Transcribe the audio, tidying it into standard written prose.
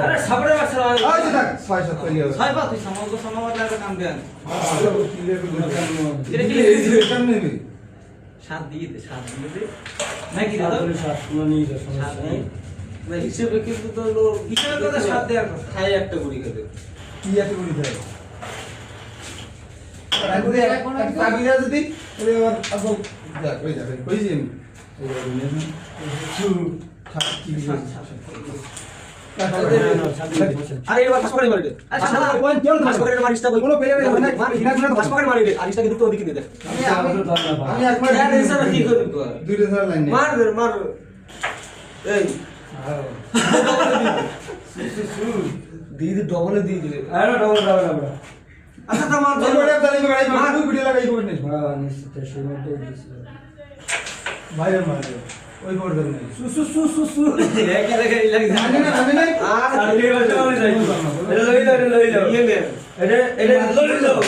আরে সাবরে বাসা আজ থাক 6-7 কইয়া 6 বাত সমাজ লাগে কাম দেন এটা কি লিখেছিস কেমনে নেবি 7 দিয়ে দে নাকি দাদা 7 কোন নিয়ে যা সমস্যা নেই না হিসেবে কিন্তু তো লোক হিসেবে কথা 7 দেওয়ার কথা খাই একটা গুড়ি খেতে কি এত করি দেয় আরে এখন কাবিরা যদি ওরে আবার যা কই যাবে কইছি আমি আরে এবার পাস করে মারি আচ্ছা শালা কোন কেন পাস করে মারিসটা কই কোনো প্লেয়ার মানে মারি পাস করে মারি আরিসটা কিন্তু ওদিকে দে আমি একবার ইয়ার এসব কি করব দুইটা ধর লাইন মার এই দিদি ডবলে দিয়ে দিলে আরে ডবল আচ্ছা তো মার ওটা তালি গাড়ি মার ভিডিও লাগাই কোন নেই হ্যাঁ নিশ্চিত সেইটাই দিছিল ভাইরে মারে ওই বোর্ড ধরে নেই সু একই জায়গায় লাগে আমি না আর আরে লই লই ইয়ে নে এটা লই লই